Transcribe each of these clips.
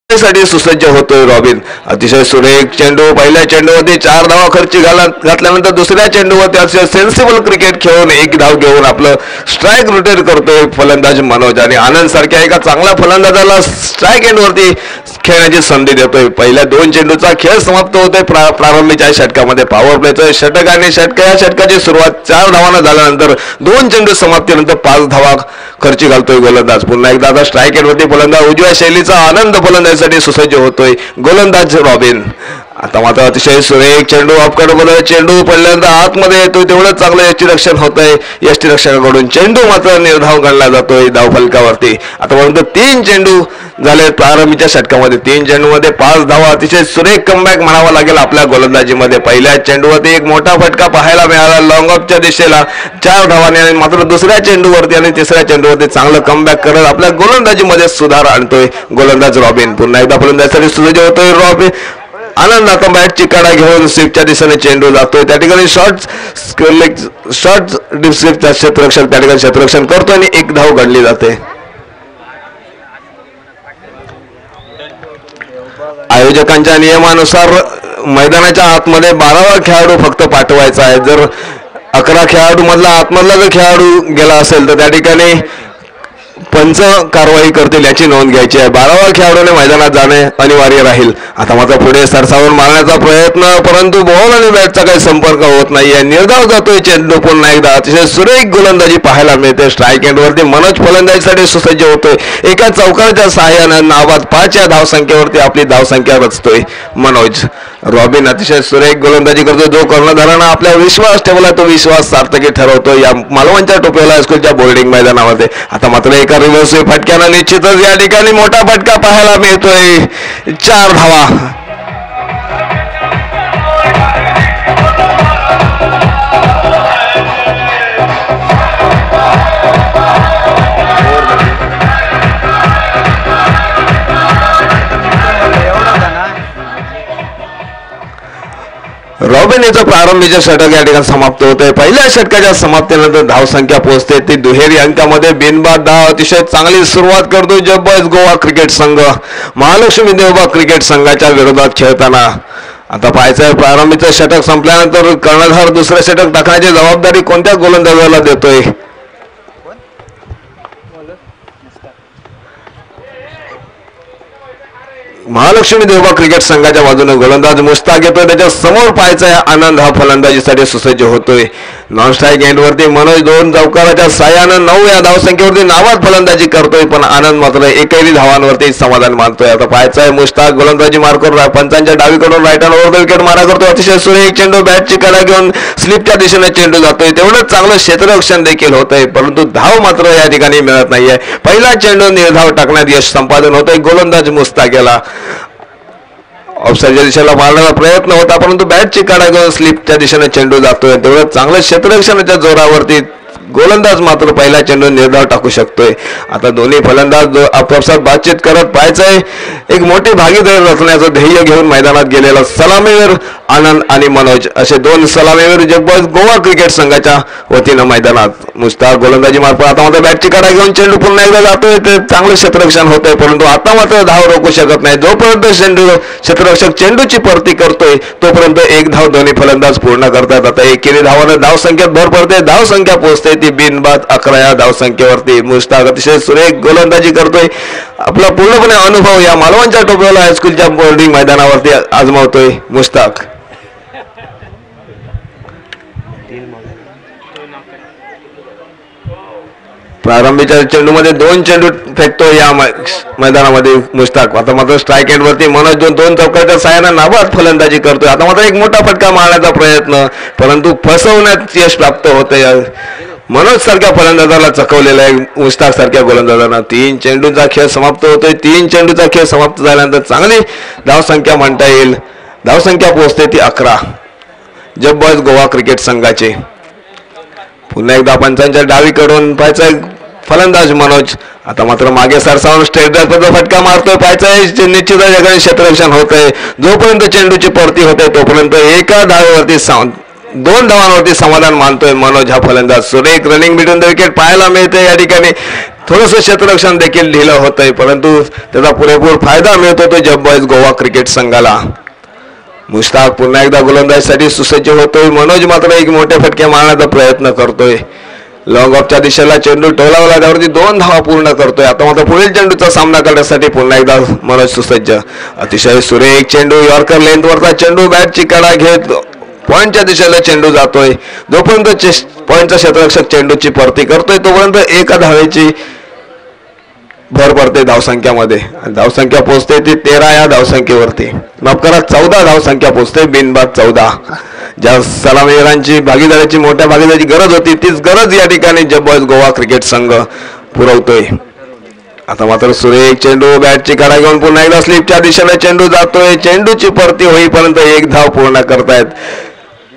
साठी सुसज्ज होतोय रॉबिन. अतिशय सुरेख चेंडू, पहिल्या चेंडूवरती 4 धावा खर्ची घातल्यानंतर दुसऱ्या चेंडूवरती अतिशय सेन्सिबल क्रिकेट खेळून 1 धाव घेऊन आपलं स्ट्राईक रोटेट करतोय फलंदाज मनोज आणि आनंद सारख्या एका चांगल्या फलंदाजाला स्ट्राईक एंडवरती खेळण्याची संधी देतोय. पहिल्या 2 चेंडूचा खेळ समाप्त होतोय प्रारंभीच्या षटकामध्ये. पॉवर प्लेचं षटक आणि या षटकाची सुरुवात 4 धावांना झाल्यानंतर 2 चेंडू समाप्तीनंतर 5 धावा खर्ची घालतोय गोलंदाज. पुन्हा एकदा आता स्ट्राईक एंडवरती फलंदाज उजव्या शैलीचा आनंद फलंदाजीसाठी सुसज्ज होतोय गोलंदाज रॉबिन. आता मात्र अतिशय सुरेख चेंडू अपकडमध्ये चेंडू पहिल्यांदा आतमध्ये येतोय तेवढं चांगलं यष्टीरक्षण होतंय. यष्टीरक्षकाकडून चेंडू मात्र निर्धाव गणला जातोय धावफलकावरती. आतापर्यंत 3 चेंडू झाले प्रारंभीच्या षटकामध्ये. 3 चेंडूमध्ये 5 धावा. अतिशय सुरेख कमबॅक म्हणावा लागेल आपल्या गोलंदाजीमध्ये. पहिल्या चेंडूवरती एक मोठा फटका पाहायला मिळाला लॉंग ऑफच्या दिशेला 4 धावांनी आणि मात्र दुसऱ्या चेंडूवरती आणि तिसऱ्या चेंडूवरती चांगलं कमबॅक करत आपल्या गोलंदाजीमध्ये सुधार आणतोय गोलंदाज रॉबिन. पुन्हा एकदा फलंदाजीसाठी सुसज्ज होतोय रॉबिन. आनंद आता बॅटची कडा घेऊन स्वीपच्या दिशेने चेंडू जातोय. त्या ठिकाणी शॉर्ट स्वीपचा क्षेत्ररक्षक त्या ठिकाणी क्षेत्ररक्षण करतोय आणि 1 धाव गणली जाते. आयोजकांच्या नियमानुसार मैदानाच्या आतमध्ये 12वा खेळाडू फक्त पाठवायचा आहे. जर 11 खेळाडू मधला आतमधला जर खेळाडू गेला असेल तर त्या ठिकाणी पंच कारवाई करतील याची नोंद घ्यायची आहे. 12वा खेळाडूने मैदानात जाणे अनिवार्य राहील. आता मात्र पुढे सरसावून मारण्याचा प्रयत्न, परंतु बॉल आणि बॅटचा काही संपर्क होत नाहीये. निर्धाव जातोय चेंडू. पुन्हा एकदा अतिशय सुरेख गोलंदाजी पाहायला मिळते. स्ट्राईक एंडवरती मनोज फलंदाजीसाठी सुसज्ज होतोय. एका चौकाराच्या सहाय्यानं नाबाद 5 या धावसंख्येवरती आपली धावसंख्या रचतोय मनोज. रॉबिन अतिशय सुरेख गोलंदाजी करतोय. जो कर्णधारानं आपला विश्वास ठेवला तो विश्वास सार्थकी ठरवतो या मालवणच्या टोपेला हायस्कूलच्या बोर्डिंग मैदानामध्ये. आता मात्र एका रिव्हर्स फटक्यानं निश्चितच या ठिकाणी मोठा फटका पाहायला मिळतोय. 4 धावा. रॉबिन याचा प्रारंभीचे षटक या ठिकाणी समाप्त होतंय. पहिल्या षटकाच्या समाप्तीनंतर धावसंख्या पोहोचते ती दुहेरी अंकामध्ये. बिनबाद धाव. अतिशय चांगली सुरुवात करतो जबरदस्त गोवा क्रिकेट संघ महालक्ष्मी देवबा क्रिकेट संघाच्या विरोधात खेळताना. आता पाहायचं प्रारंभीचं षटक संपल्यानंतर कर्णधार दुसरं षटक टाकण्याची जबाबदारी कोणत्या गोलंदाजाला देतोय. महालक्ष्मी देवबा क्रिकेट संघाच्या बाजूने गोलंदाज मुश्ताक येतोय. त्याच्या समोर पाहायचा आनंद हा फलंदाजीसाठी सुसज्ज होतोय. नॉन स्ट्राईक एंडवरती मनोज 2 चौकाराच्या साह्यानं 9 या धावसंख्येवरती नावात फलंदाजी करतोय. पण आनंद मात्र 1ही धावांवरती समाधान मानतोय. आता पाहायचा आहे मुश्ताक गोलंदाजी मार करून पंचांच्या डावीकडून right hand over the wicket मारा करतो. अतिशय सुरेख चेंडू बॅटची कडा घेऊन स्लिपच्या दिशेने चेंडू जातोय. तेवढंच चांगलं क्षेत्ररक्षण देखील होतंय परंतु धाव मात्र या ठिकाणी मिळत नाहीये. पहिला चेंडू निर्धाव टाकण्यात यश संपादन होतंय गोलंदाज मुश्ताक याला. ऑफसाईडच्या दिशेला मारण्याचा प्रयत्न होता परंतु बॅटची काढा घेऊन स्लिपच्या दिशेने चेंडू जातोय. तेवढं चांगलं क्षेत्ररक्षणाच्या जोरावरती गोलंदाज मात्र पहिला चेंडू निर्धाव टाकू शकतोय. आता दोन्ही फलंदाज आपापसात बातचीत करत पाहायचंय. एक मोठी भागीदारी रचण्याचं ध्येय घेऊन मैदानात गेलेला सलामीवीर आनंद आणि मनोज असे 2 सलामीवीर जबरदस्त गोवा क्रिकेट संघाच्या वतीनं मैदानात. मुश्ताक गोलंदाजी मार्फत आता मात्र बॅटची काढा घेऊन चेंडू पुन्हा एकदा जातोय. ते चांगलं क्षेत्ररक्षण होतंय परंतु आता मात्र धाव रोखू शकत नाही. जोपर्यंत क्षेत्ररक्षक चेंडूची परती करतोय तोपर्यंत 1 धाव दोन्ही फलंदाज पूर्ण करतात. आता एकेरी धावानं धावसंख्येत भर पडते. धावसंख्या पोहोचते ती बिनबाद 11 या धावसंख्येवरती. मुश्ताक अतिशय सुरेख गोलंदाजी करतोय. आपला पूर्णपणे अनुभव या मालवणच्या टोपेला हायस्कूलच्या बोर्डिंग मैदानावरती आजमावतोय मुश्ताक. प्रारंभीच्या चेंडूमध्ये 2 चेंडू फेकतो या मैदानामध्ये मुश्ताक. आता मात्र स्ट्राईक एंडवरती मनोज 2 चौकाच्या साह्यानं नाबाद फलंदाजी करतोय. आता मात्र एक मोठा फटका मारण्याचा प्रयत्न परंतु फसवण्यात यश प्राप्त होतंय. मनोज सारख्या फलंदाजाला चकवलेला आहे मुश्ताक सारख्या गोलंदाजांना. 3 चेंडूचा खेळ समाप्त होतोय. 3 चेंडूचा खेळ समाप्त झाल्यानंतर चांगली धावसंख्या म्हणता येईल. धावसंख्या पोहोचते ती 11 जबरदस्त गोवा क्रिकेट संघाचे. पुन्हा एकदा पंचांच्या डावीकडून पाहायचा फलंदाज मनोज. आता मात्र मागे सरसावून स्ट्रेट ड्राइव्हचा फटका मारतोय. पाहायचा निश्चितच या ठिकाणी क्षेत्ररक्षण होतंय. जोपर्यंत चेंडूची परती होते तोपर्यंत एका धावेवरती 2 धावांवरती समाधान मानतोय मनोज हा फलंदाज. सुरेख रनिंग बिटवीन द विकेट पाहायला मिळते. या ठिकाणी थोडंसं क्षेत्ररक्षण देखील ढिलं होत आहे, परंतु त्याचा पुरेपूर फायदा मिळतो तो जब बॉयज गोवा क्रिकेट संघाला. मुश्ताक पुन्हा एकदा गोलंदाजीसाठी सुसज्ज होतोय. मनोज मात्र एक मोठे फटके मारण्याचा प्रयत्न करतोय. लॉंग ऑफच्या दिशेला चेंडू टोलावला, त्यावरती 2 धावा पूर्ण करतोय. आता मात्र पुढील चेंडूचा सामना करण्यासाठी पुन्हा एकदा मनोज सुसज्ज. अतिशय सुरेख चेंडू, यॉर्कर लेंथवरचा चेंडू बॅटची कडा घेत पॉइंटच्या दिशेला चेंडू जातोय. जोपर्यंत पॉइंटचा क्षेत्ररक्षक चेंडूची परती करतोय तोपर्यंत एका धावेची भर पडते धावसंख्यामध्ये. धावसंख्या पोहोचते ती 13 या धावसंख्येवरती. माफ करा 14 धावसंख्या पोहोचते, बिनबाद 14. ज्या सलामीवीरांची भागीदारीची मोठ्या भागीदारीची गरज होती तीच गरज या ठिकाणी जब बॉयज गोवा क्रिकेट संघ पुरवतोय. आता मात्र सुरेख चेंडू, बॅटची कडा घेऊन पुन्हा एकदा स्लिपच्या दिशेने चेंडू जातोय. चेंडूची परती होईपर्यंत 1 धाव पूर्ण करतायत.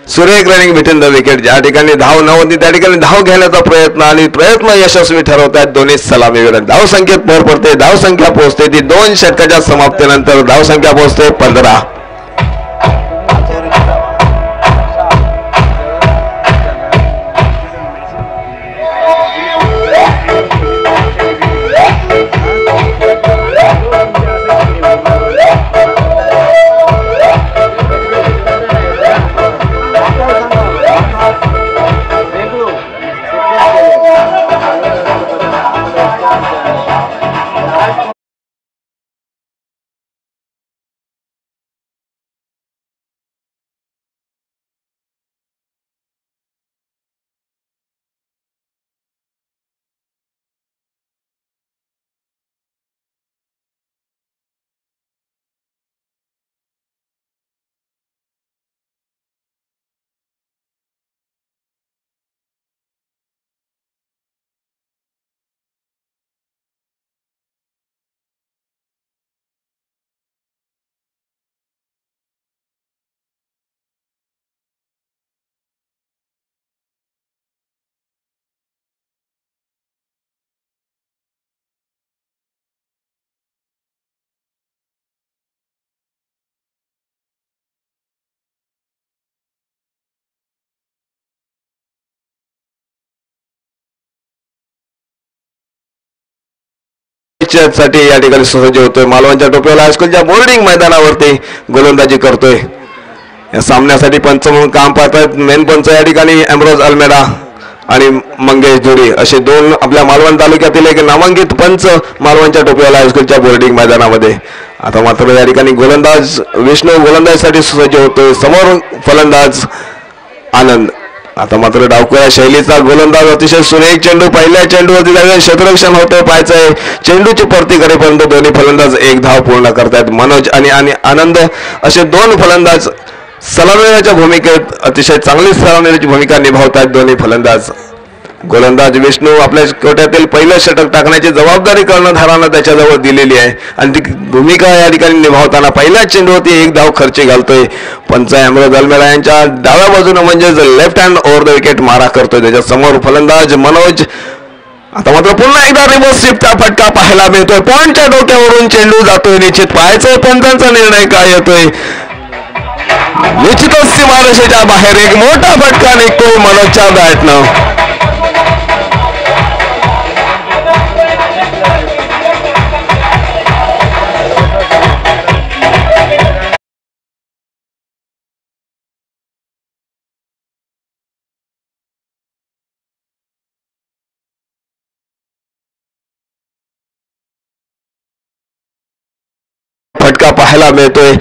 सुरेख रनिंग बिटवीन द विकेट. ज्या ठिकाणी धाव नव्हती त्या ठिकाणी धाव घेण्याचा प्रयत्न आणि प्रयत्न यशस्वी ठरवतात दोन्ही सलामीवीर. धावसंख्येत भर पडते, धावसंख्या पोहोचते ती 2 षटकाच्या समाप्तीनंतर धावसंख्या पोहोचते 15. साठी या ठिकाणी सुसज्ज होतोय. मालवणच्या टोपीवाला हायस्कूलच्या बोर्डिंग मैदानावरती गोलंदाजी करतोय. या सामन्यासाठी पंच म्हणून काम पाहतात मेन पंच या ठिकाणी एम्ब्रोज अल्मेडा आणि मंगेश धुरी असे 2 आपल्या मालवण तालुक्यातील एक नामांकित पंच मालवणच्या टोपीवाला हायस्कूलच्या बोर्डिंग मैदानामध्ये. आता मात्र या ठिकाणी गोलंदाज विष्णू गोलंदाजीसाठी सुसज्ज होतोय. समोर फलंदाज आनंद. आता मात्र डावखोऱ्या शैलीचा गोलंदाज अतिशय सुरेख चेंडू, पहिल्या चेंडूवरती क्षेत्ररक्षण होतंय. पाहायचंय चेंडूची परती करेपर्यंत दोन्ही फलंदाज 1 धाव पूर्ण करतायत. मनोज आणि आनंद असे 2 फलंदाज सलामीवीराच्या भूमिकेत अतिशय चांगली सलामीवीराची भूमिका निभावतात दोन्ही फलंदाज. गोलंदाज विष्णू आपल्या कोट्यातील पहिलं षटक टाकण्याची जबाबदारी कर्णधारानं त्याच्याजवळ दिलेली आहे आणि ती भूमिका या ठिकाणी निभावताना पहिल्या चेंडूवरती 1 धाव खर्ची घालतोय. पंच एम्ब्रोज अल्मेडा यांच्या डाव्या बाजूने म्हणजेच left hand over the wicket मारा करतोय. त्याच्या समोर फलंदाज मनोज. आता मात्र पुन्हा एकदा रिव्हर्स स्वीपचा फटका पाहायला मिळतोय. पॉइंटच्या डोक्यावरून चेंडू जातोय. निश्चित पाहायचंय पंचांचा निर्णय काय येतोय. निश्चितच सीमारेषेच्या बाहेर एक मोठा फटका निघतोय मनोजच्या बॅटनं. फटका पाहायला मिळतोय.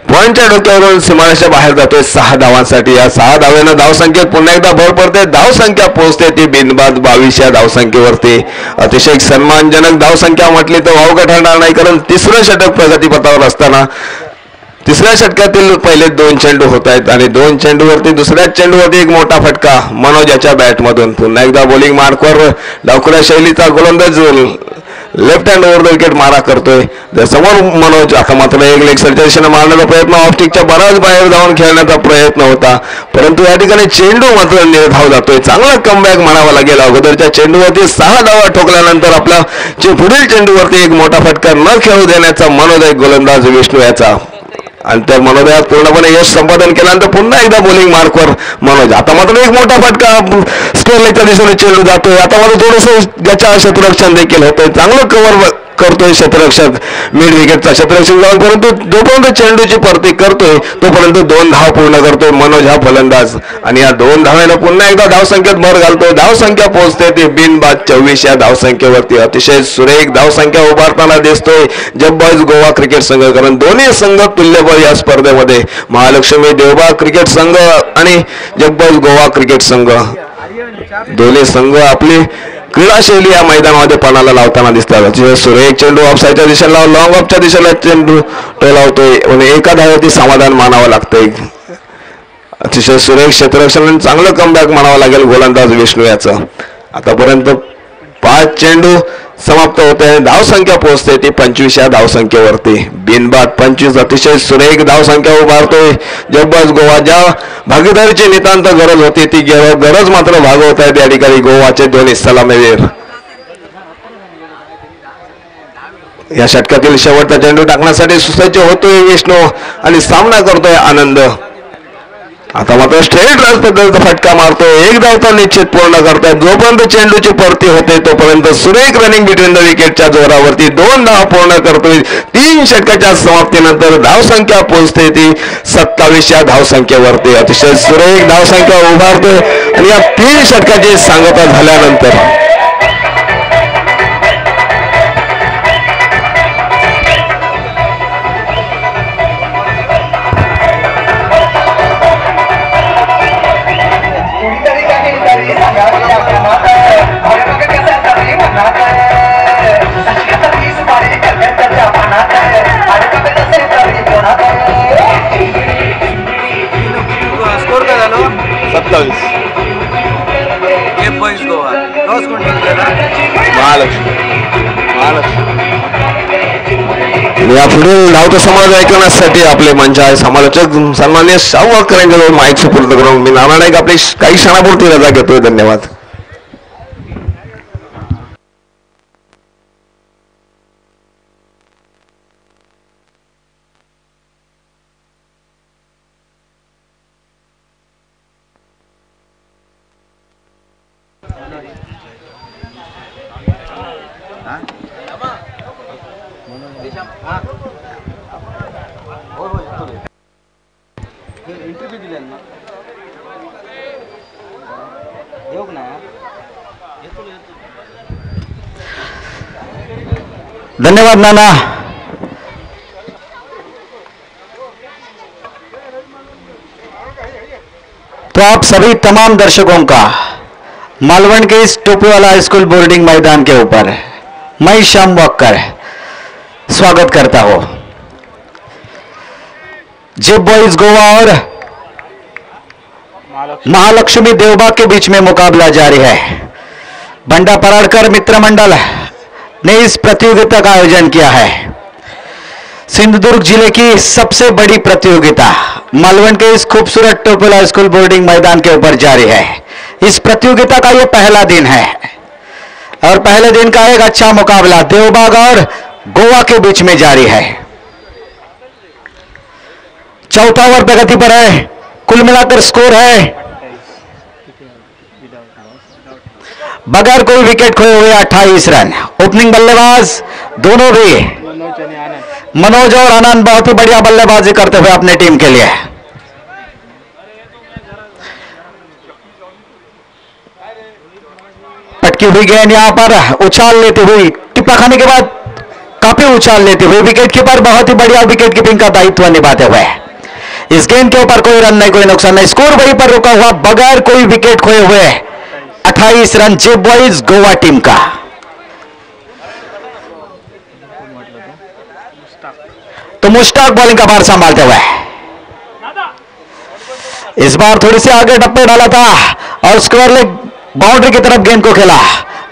पॉइंटच्या डोक्यावरून सीमारेषेच्या बाहेर जातोय 6 धावांसाठी. या 6 धावेनं धावसंख्येत पुन्हा एकदा भर पडते. धावसंख्या पोहोचते ती बिनबाद 22 या धावसंख्येवरती. अतिशय सन्मानजनक धावसंख्या म्हटली तर वावगं ठरणार नाही, कारण 3रं षटक प्रगतीपथावर असताना 3ऱ्या षटकातील पहिले 2 चेंडू होत आहेत आणि 2 चेंडूवरती दुसऱ्याच चेंडूवरती एक मोठा फटका मनोज याच्या बॅटमधून. पुन्हा एकदा बॉलिंग मार्कवर डावखुऱ्या शैलीचा गोलंदाज left hand over the wicket मारा करतोय. समोर मनोज. आता मात्र एक लेग साईडच्या दिशेने मारण्याचा प्रयत्न, ऑफस्टिकच्या बराच बाहेर जाऊन खेळण्याचा प्रयत्न होता, परंतु या ठिकाणी चेंडू मात्र निर्धाव जातोय. चांगला कमबॅक म्हणावा लागेल. अगोदरच्या चेंडूवरती 6 धावा ठोकल्यानंतर आपल्या पुढील चेंडूवरती एक मोठा फटका न खेळू देण्याचा मनोदय गोलंदाज विष्णू याचा. आणि त्या मनोदयात पूर्णपणे यश संपादन केल्यानंतर पुन्हा एकदा बॉलिंग मार्कवर मनोज. आता मात्र एक मोठा फटका स्कोर लेगच्या दिशेने चेंडू जातोय. आता मात्र थोडंसं गचा क्षेत्ररक्षण देखील होतंय. चांगलं कव्हर करतोय क्षेत्ररक्षक मिड विकेटचा क्षेत्ररक्षक जाऊन, परंतु जोपर्यंत चेंडूची परती करतोय तोपर्यंत 2 धाव पूर्ण करतोय मनोज हा फलंदाज. आणि या 2 धावेनं पुन्हा एकदा धावसंख्येत भर घालतोय. धावसंख्या पोहोचते ती बिनबाद 24 या धावसंख्येवरती. अतिशय सुरेख धावसंख्या उभारताना दिसतोय जब बॉईज गोवा क्रिकेट संघ. कारण दोन्ही संघ तुल्यबळ या स्पर्धेमध्ये, महालक्ष्मी देवबाग क्रिकेट संघ आणि जब बॉईज गोवा क्रिकेट संघ, दोन्ही संघ आपली क्रीडाशैली या मैदानामध्ये पणाला लावताना दिसतात. सुरेख चेंडू ऑफसाईडच्या दिशेला, लॉंग ऑफच्या दिशेला चेंडू टोलावतोय आणि एका धावेवरती समाधान मानावं लागतंय. अतिशय सुरेख क्षेत्ररक्षण, चांगलं कमबॅक म्हणावं लागेल गोलंदाज विष्णू याचं. आतापर्यंत 5 चेंडू समाप्त होते. धावसंख्या पोहोचते ती 25 या धावसंख्येवरती. बिनबाद 25. अतिशय सुरेख धावसंख्या उभारतोय जब्बस गोवा. ज्या भागीदारीची नितांत गरज होती ती गरज मात्र भागवत आहेत या ठिकाणी गोवाचे दोन्ही सलामीवीर. या षटकातील शेवटचा चेंडू टाकण्यासाठी सुसज्ज होतोय विष्णू आणि सामना करतोय आनंद. आता मात्र स्ट्रेट रन पद्धतीचा फटका मारतोय. एक धाव तर निश्चित पूर्ण करतोय. जोपर्यंत चेंडूची परती होते तोपर्यंत सुरेख रनिंग बिटवीन द विकेटच्या जोरावरती 2 धाव पूर्ण करतोय. 3 षटकाच्या समाप्तीनंतर धावसंख्या पोहोचते ती 27 या धावसंख्येवरती. अतिशय सुरेख धावसंख्या उभारतोय आणि या 3 षटकाची सांगता झाल्यानंतर या पुढील धावतो समाज ऐकण्यासाठी आपले मंच आहे समालोचक सन्मान्य शाहू यांच्याजवळ माईक सुपूर्द करून मी नाना नाईक आपली काही क्षणापुरती रजा घेतोय. धन्यवाद. धन्यवाद नाना. तो आप सभी तमाम दर्शकों का मालवण के इस टोपीवाला स्कूल बोर्डिंग मैदान के ऊपर मैं श्याम वक्कर स्वागत करता हूं. जिप बॉयज गोवा और महालक्ष्मी देवबाग के बीच में मुकाबला जारी है. बंडा पराड़कर मित्र मंडल ने इस प्रतियोगिता का आयोजन किया है. सिंधुदुर्ग जिले की सबसे बड़ी प्रतियोगिता मालवण के इस खूबसूरत टोपीवाला स्कूल बोर्डिंग मैदान के ऊपर जारी है. इस प्रतियोगिता का यह पहला दिन है और पहले दिन का एक अच्छा मुकाबला देवबाग और गोवा के बीच में जारी है. चौथा ओवर प्रगति पर है. कुल मिलाकर स्कोर है बगैर कोई विकेट खोए हुए 28 रन. ओपनिंग बल्लेबाज दोनों भी मनोज और आनंद बहुत ही बढ़िया बल्लेबाजी करते हुए अपने टीम के लिए. पटकी हुई गेंद यहां पर उछाल लेती हुई, टिप्पा खाने के बाद काफी उछाल लेती हुई विकेट कीपर बहुत ही बढ़िया विकेट कीपिंग का दायित्व निभाते हुए. इस गेंद के ऊपर कोई रन नहीं, कोई नुकसान नहीं. स्कोर वहीं पर रुका हुआ बगैर कोई विकेट खोए हुए 28 run jeep boys Goa team का. तो मुश्ताक बॉलिंग का भार संभालते हुए इस बार थोड़ी सी आगे टप्पे डाला था और स्क्वायर लेग बाउंड्री की तरफ गेंद को खेला.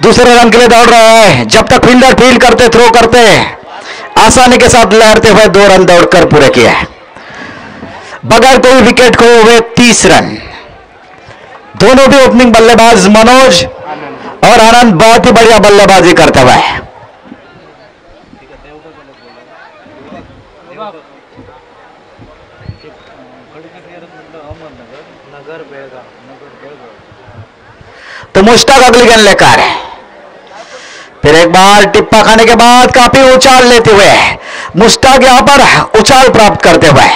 दूसरे रन के लिए दौड़ रहे हैं. जब तक फील्डर फील्ड करते, थ्रो करते, आसानी के साथ लहरते हुए 2 रन दौड़कर पूरे किए बगैर कोई विकेट खोए हुए 30 रन. दोनों भी ओपनिंग बल्लेबाज मनोज और आनंद बहुत ही बढ़िया बल्लेबाजी करते हुए. तो मुश्ताक अगली गेंद लेकर फिर एक बार टिप्पा खाने के बाद काफी उछाल लेते हुए मुश्ताक यहां पर उछाल प्राप्त करते हुए,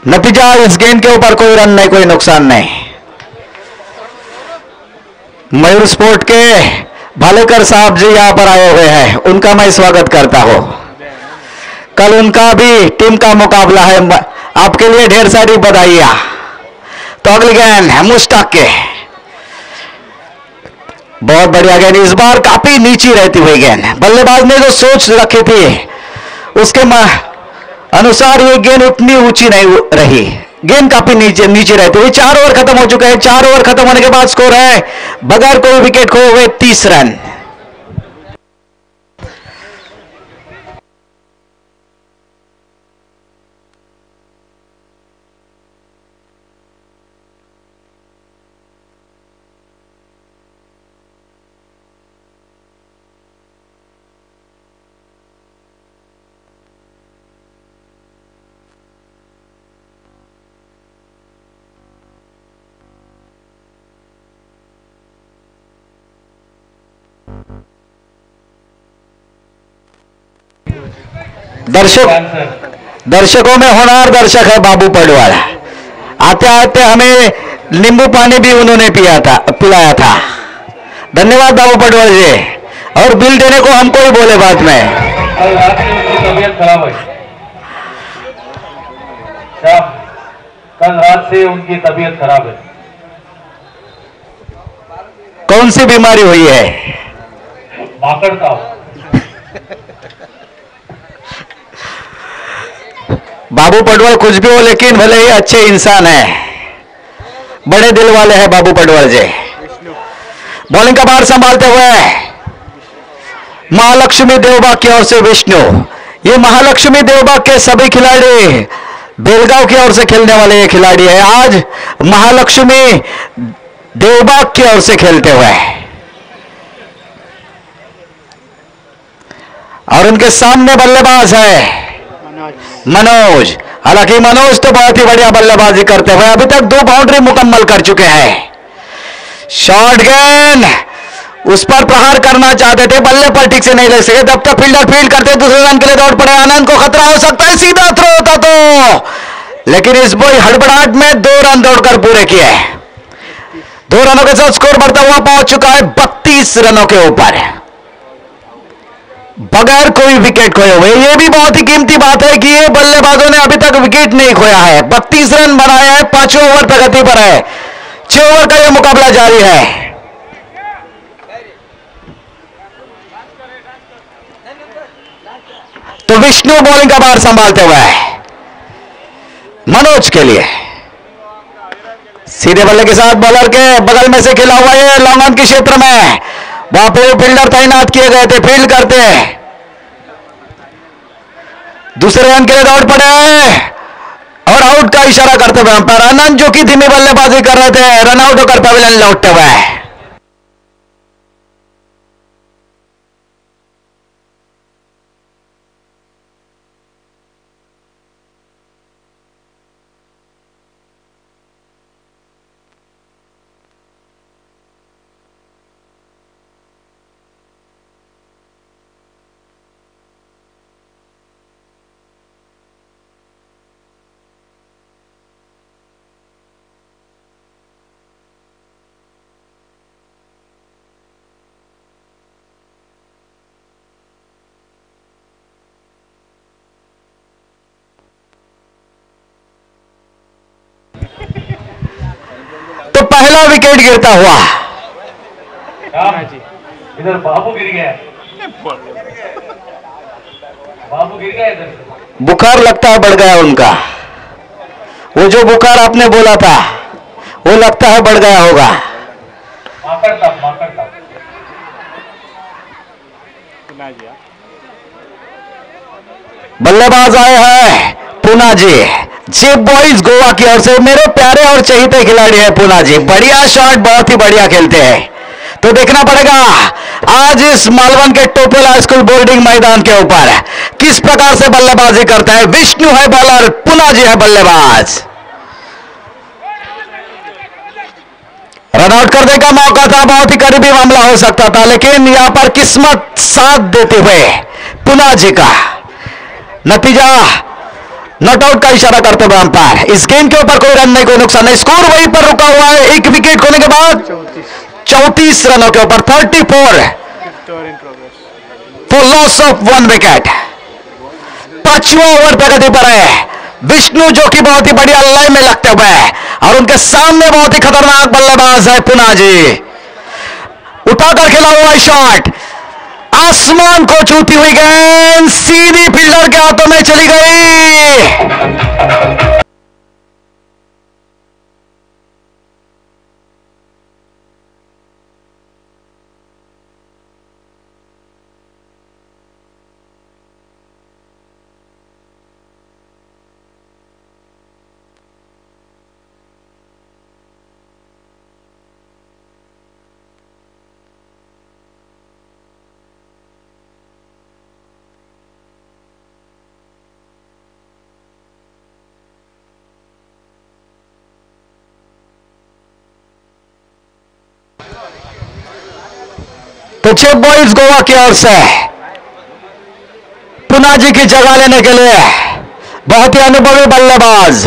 नतीजा इस गेंद के ऊपर कोई रन नहीं, कोई नुकसान नहीं। मयूर स्पोर्ट के भालेकर साहब जी यहां पर आए हुए हैं, उनका मैं स्वागत करता हूं। कल उनका भी टीम का मुकाबला है, आपके लिए ढेर सारी बधाइयां। तो अगली गेंद है मुश्ताक के, बहुत बढ़िया गेंद, इस बार काफी नीची रहती हुई गेंद। बल्लेबाज ने जो सोच रखी थी उसके अनुसार ये गेंद उतनी ऊंची नहीं रही, गेंद काफी नीचे रहती हुई। 4 ओवर खत्म हो चुके हैं। 4 ओवर खत्म होने के बाद स्कोर है बगैर कोई विकेट खोए हुए 30 रन। दर्शकों में होनहार दर्शक है बाबू पडवाल। आते आते हमें नींबू पानी भी उन्होंने पिलाया था। धन्यवाद बाबू पडवाल जी, और बिल देने को हमको ही बोले बाद में। कल रात से उनकी तबीयत खराब है। कल रात से उनकी तबीयत खराब है। कौन सी बीमारी हुई है? माकड़ का। बाबू पडवाल कुछ भी हो, लेकिन भले ही अच्छे इंसान है, बड़े दिल वाले हैं बाबू पडवाल जी। बॉलिंग का भार संभालते हुए महालक्ष्मी देवबाग की ओर से विष्णु। ये महालक्ष्मी देवबाग के सभी खिलाड़ी बेलगांव की ओर से खेलने वाले ये खिलाड़ी है, आज महालक्ष्मी देवबाग की ओर से खेलते हुए, और उनके सामने बल्लेबाज है मनोज। हालांकि मनोज तो बहुत ही बढ़िया बल्लेबाजी करते हुए अभी तक 2 बाउंड्री मुकम्मल कर चुके हैं। शॉर्ट गेंद, उस पर प्रहार करना चाहते थे, बल्ले पर ठीक से नहीं ले सके, तब तक फील्डर फील्ड करते दूसरे रन के लिए दौड़ पड़े। आनंद को खतरा हो सकता है, सीधा थ्रो होता तो, लेकिन इस बॉय हड़बड़ाहट में 2 रन दौड़कर पूरे किए। 2 रनों के साथ स्कोर बढ़ता हुआ पहुंच चुका है 32 रनों के ऊपर, बगैर कोई विकेट खोए हुए। यह भी बहुत ही कीमती बात है कि ये बल्लेबाजों ने अभी तक विकेट नहीं खोया है। 32 रन बनाया है, 5वें ओवर प्रगति पर है, 6 ओवर का यह मुकाबला जारी है। तो विष्णु बॉलिंग का भार संभालते हुए मनोज के लिए सीधे बल्ले के साथ बॉलर के बगल में से खेला हुआ है लॉन्ग ऑन के क्षेत्र में, वहां पे फील्डर तैनात किए गए थे, फील्ड करते दूसरे रन के लिए दौड़ पड़े और आउट का इशारा करते हुए अंपायर आनंद, जो कि धीमी बल्लेबाजी कर रहे थे, रन आउट होकर पवेलियन लौटते हुए। तो पहला विकेट गिरता हुआ, इधर बाबू गिर गया, बाबू गिर गया इधर। बुखार लगता है बढ़ गया उनका, वो जो बुखार आपने बोला था वो लगता है बढ़ गया होगा। माकड़ था, माकड़ था। बल्लेबाज आए हैं पूना जी, जेब बॉयज गोवा की ओर से। मेरे प्यारे और चहीते खिलाड़ी है पूना जी, बढ़िया शॉट, बहुत ही बढ़िया खेलते हैं। तो देखना पड़ेगा आज इस मालवन के टोपेला स्कूल बोर्डिंग मैदान के ऊपर किस प्रकार से बल्लेबाजी करता है। विष्णु है बॉलर, पुना जी है बल्लेबाज। रनआउट करने का मौका था, बहुत ही करीबी मामला हो सकता था, लेकिन यहां पर किस्मत साथ देते हुए पुना जी का नतीजा नॉट आउट का इशारा करते हुए अंपायर। इस गेंद के ऊपर कोई रन नहीं, कोई नुकसान नहीं, स्कोर वहीं पर रुका हुआ है। एक विकेट खोने के बाद 34 रनों के ऊपर 34 फॉर लॉस ऑफ 1 विकेट। 5वां ओवर प्रगति पर है विष्णु, जो कि बहुत ही बढ़िया लय में लगते हुए हैं, और उनके सामने बहुत ही खतरनाक बल्लेबाज है पुना जी। उठाकर खेला हुआ शॉट, आसमान को छूती हुई गेंद सीधी फील्डर के हाथों में चली गई। तो चेप बॉयज गोवा की ओर से पुना जी की जगह लेने के लिए बहुत ही अनुभवी बल्लेबाज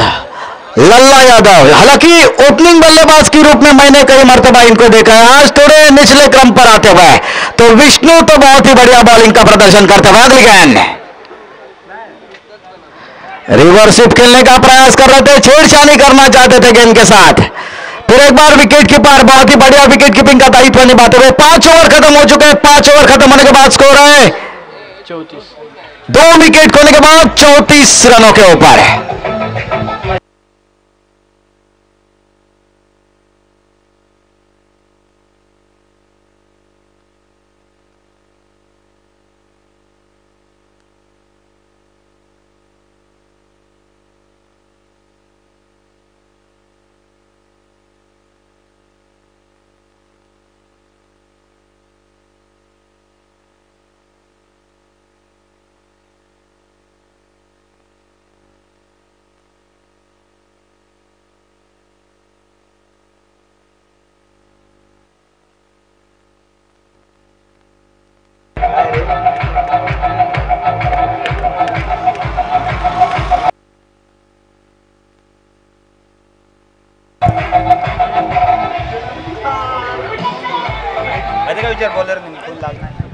लल्ला यादव। हालांकि ओपनिंग बल्लेबाज के रूप में मैंने कई मर्तबा इनको देखा है, आज थोड़े निचले क्रम पर आते हुए। तो विष्णु तो बहुत ही बढ़िया बॉलिंग का प्रदर्शन करते हुए अगली गेंद रिवर्सिप खेलने का प्रयास कर रहे थे, छेड़छाड़ी करना चाहते थे गेंद के साथ। फिर एक बार विकेट कीपर बहुत ही बढ़िया विकेट कीपिंग का दायित्व निभाते हुए। 5 ओवर खत्म हो चुके हैं, 5 ओवर खत्म होने के बाद स्कोर है 34। 2 विकेट खोने के बाद 34 रनों के ऊपर है। विचार बॉलर में निकल लागना है।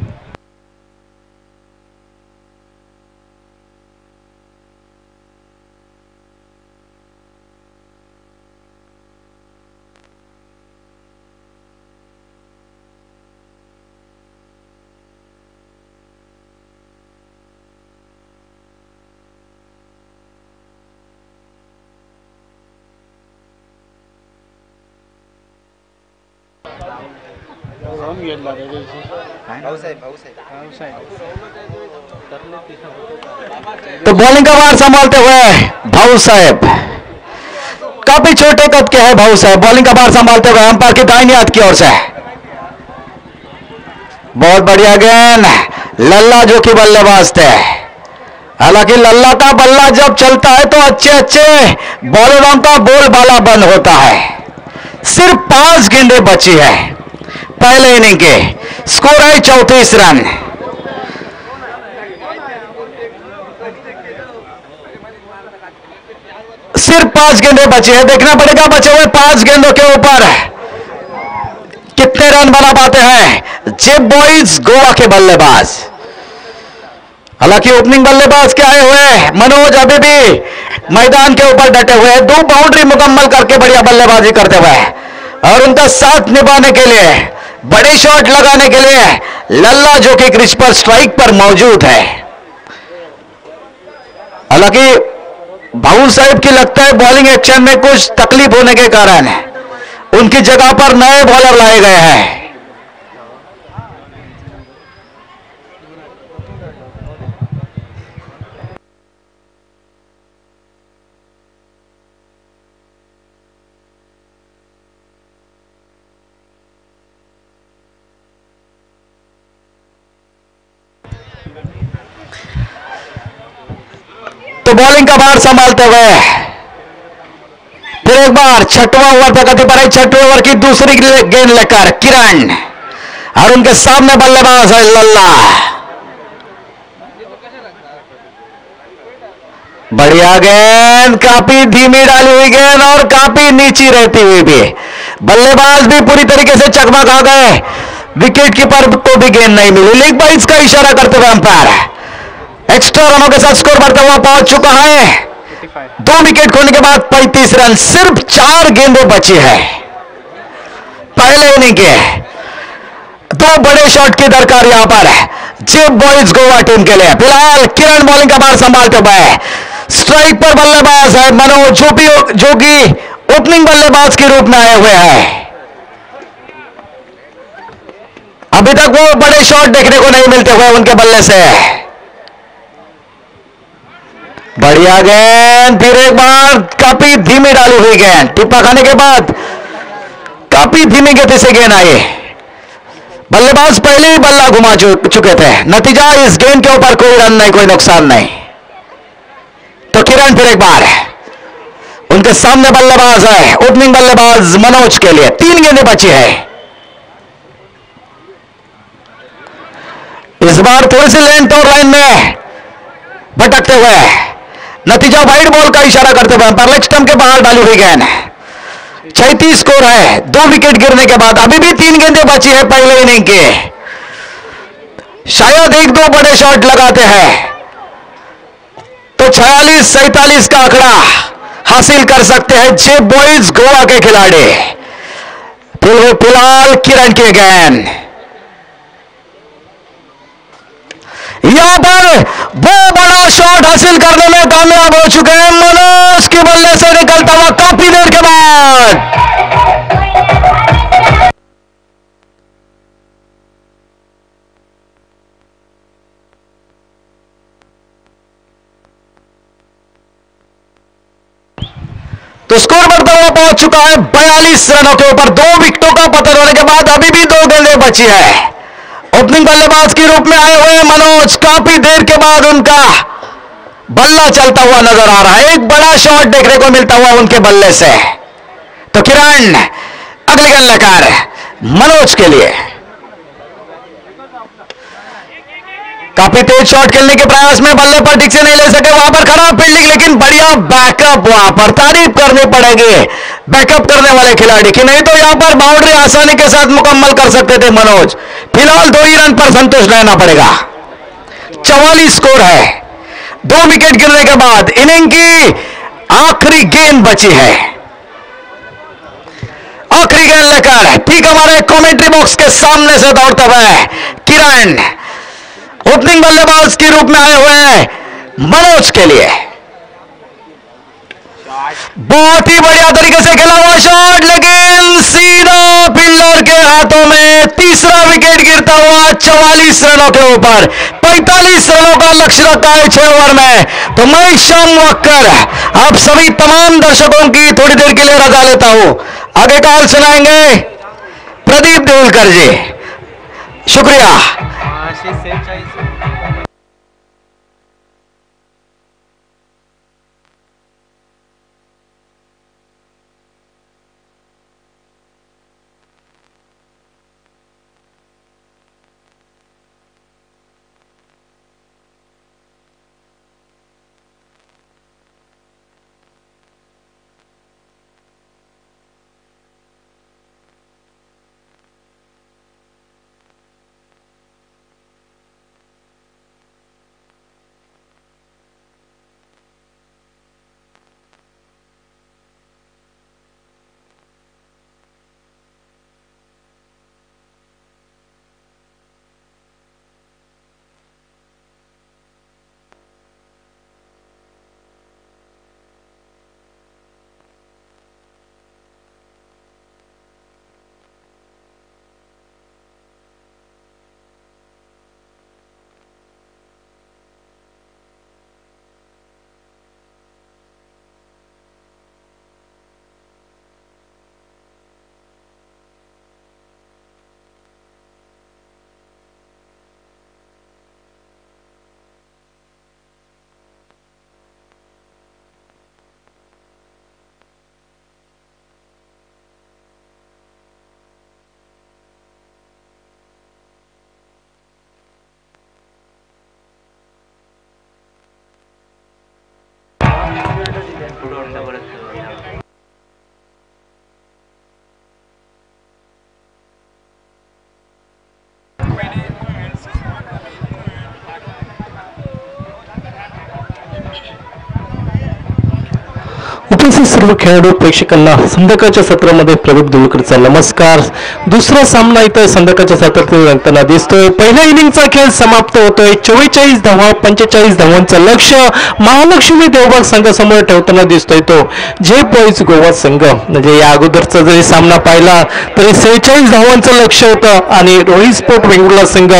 तो बॉलिंग का भार संभालते हुए भाऊ साहब, काफी छोटे कद के हैं भाऊ साहब, बॉलिंग का भार संभालते हुए अंपायर की दाहिनी हाथ की ओर से बहुत बढ़िया गेंद। लल्ला जो कि बल्लेबाज थे, हालांकि लल्ला का बल्ला जब चलता है तो अच्छे अच्छे बॉलरों का बोलबाला बंद होता है। सिर्फ 5 गेंदें बची है पहले इनिंग के, स्कोर है 34 रन। सिर्फ 5 गेंदें बची है, देखना पड़ेगा बचे हुए 5 गेंदों के ऊपर कितने रन बना पाते हैं जेब बॉयज गोवा के बल्लेबाज। हालांकि ओपनिंग बल्लेबाज के आए हुए मनोज अभी भी मैदान के ऊपर डटे हुए, 2 बाउंड्री मुकम्मल करके बढ़िया बल्लेबाजी करते हुए, और उनका साथ निभाने के लिए, बड़े शॉट लगाने के लिए लल्ला जो कि क्रीज पर स्ट्राइक पर मौजूद है। हालांकि भाऊ साहब की लगता है बॉलिंग एक्शन में कुछ तकलीफ होने के कारण उनकी जगह पर नए बॉलर लाए गए हैं। तो बॉलिंग का भार संभालते हुए फिर एक बार छठवां ओवर प्रगति पर है। छठवें ओवर की दूसरी गेंद लेकर किरण और उनके सामने बल्लेबाज है लल्ला। बढ़िया गेंद, काफी धीमी डाली हुई गेंद और काफी नीची रहती हुई भी बल्लेबाज भी पूरी तरीके से चकमा खा गए। विकेट कीपर को भी गेंद नहीं मिली। लीग बाइज का इशारा करते हुए अंपायर एक्स्ट्रा रनों के साथ स्कोर बढ़ता हुआ पहुंच चुका है। 2 विकेट खोने के बाद 35 रन, सिर्फ 4 गेंदें बची है पहले इनिंग के। 2 बड़े शॉट की दरकार यहां पर जेब बॉयज गोवा टीम के लिए। फिलहाल किरण बॉलिंग का भार संभालते हुए, स्ट्राइक पर बल्लेबाज है मनोज जो कि ओपनिंग बल्लेबाज के रूप में आए हुए हैं। अभी तक वो बड़े शॉट देखने को नहीं मिलते हुए उनके बल्ले से। बढ़िया गेंद, फिर एक बार काफी धीमी डाली हुई गेंद, टिप्पा खाने के बाद काफी धीमी गति से गेंद आई। बल्लेबाज पहले ही बल्ला घुमा चुके थे। नतीजा इस गेंद के ऊपर कोई रन नहीं, कोई नुकसान नहीं। तो किरण फिर एक बार उनके सामने बल्लेबाज है ओपनिंग बल्लेबाज मनोज के लिए। 3 गेंदें बची है। इस बार थोड़ी सी लेंथ और लाइन में भटकते हुए, नतीजा वाइड बॉल का इशारा करते हुए पर लेग स्टंप के बाहर डाली हुई गेंद। 36 स्कोर है 2 विकेट गिरने के बाद। अभी भी 3 गेंदें बची है पहले इनिंग के। शायद 1-2 बड़े शॉट लगाते हैं तो 46-47 का आंकड़ा हासिल कर सकते हैं जेब बॉयज गोवा के खिलाड़ी। फिलहाल किरण की गेंद, यहां पर वो बड़ा शॉट हासिल करने में कामयाब हो चुके हैं मनोज के बल्ले से निकलता हुआ काफी देर के बाद। तो स्कोर बढ़ता हुआ पहुंच चुका है 42 रनों के ऊपर। 2 विकेटों का पतन होने के बाद अभी भी 2 गेंदें बची है। ओपनिंग बल्लेबाज के रूप में आए हुए मनोज, काफी देर के बाद उनका बल्ला चलता हुआ नजर आ रहा है। एक बड़ा शॉट देखने को मिलता हुआ उनके बल्ले से। तो किरण अगली गेंद लेकर मनोज के लिए काफी तेज शॉट खेलने के प्रयास में बल्ले पर ठीक से नहीं ले सके। वहां पर खराब फील्डिंग, लेकिन बढ़िया बैकअप। वहां पर तारीफ करनी पड़ेगी बैकअप करने वाले खिलाड़ी की, नहीं तो यहां पर बाउंड्री आसानी के साथ मुकम्मल कर सकते थे मनोज। फिलहाल 2 ही रन पर संतुष्ट रहना पड़ेगा। 44 स्कोर है 2 विकेट गिरने के बाद। इनिंग की आखिरी गेंद बची है। आखिरी गेंद लेकर ठीक हमारे कमेंट्री बॉक्स के सामने से दौड़ते हुए किरण ओपनिंग बल्लेबाज के रूप में आए हुए हैं मनोज के लिए। बहुत ही बढ़िया तरीके से खेला हुआ शॉट, लेकिन सीधा फील्डर के हाथों में। तीसरा विकेट गिरता हुआ 44 रनों के ऊपर। 45 रनों का लक्ष्य रखा है 6 ओवर में। तो मैं शाम वक्कर आप सभी तमाम दर्शकों की थोड़ी देर के लिए रजा लेता हूं। आगे कॉल सुनाएंगे प्रदीप देवलकर जी। शुक्रिया। उपस्थित सर्व खेळाडू प्रेक्षकांना संध्याकाळच्या सत्रामध्ये प्रदीप दुलकरचा नमस्कार. दुसरा सामना इथं संध्याकाळच्या सत्रात रंगताना दिसतोय. पहिल्या इनिंगचा खेळ समाप्त होतोय. 44 धावा 45 धावांचं लक्ष महालक्ष्मी देवबाग संघासमोर ठेवताना दिसतोय. तो जे बॉईज गोवा संघ म्हणजे या अगोदरचा जरी सामना पाहिला तरी 46 धावांचं लक्ष होतं आणि रोहित स्पोर्ट वेंगुर्ला संघ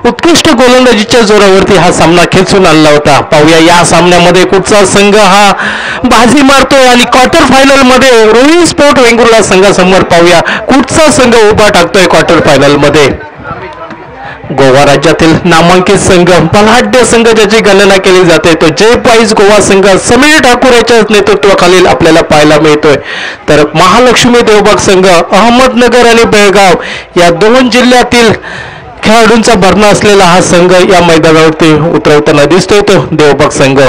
उत्कृष्ट गोलंदाजीच्या जोरावरती हा सामना खेचून आणला होता. पाहूया या सामन्यामध्ये कुठचा संघ हा बाजी मारतोय आणि क्वार्टर फायनल मध्ये रोहित स्पोर्ट वेंगुर्ला संघासमोर पाहूया कुठचा संघ उभा टाकतोय क्वार्टर फायनल मध्ये. गोवा राज्यातील नामांकित संघ बलाढ्य संघ ज्याची गणना केली जाते तो जय पाईज गोवा संघ समीर ठाकूर याच्या नेतृत्वाखालील आपल्याला पाहायला मिळतोय. तर महालक्ष्मी देवबाग संघ अहमदनगर आणि बेळगाव या दोन जिल्ह्यातील खेळाडूंचा भरणा असलेला हा संघ या मैदानावरती उतरवताना दिसतोय तो देवबाग संघ.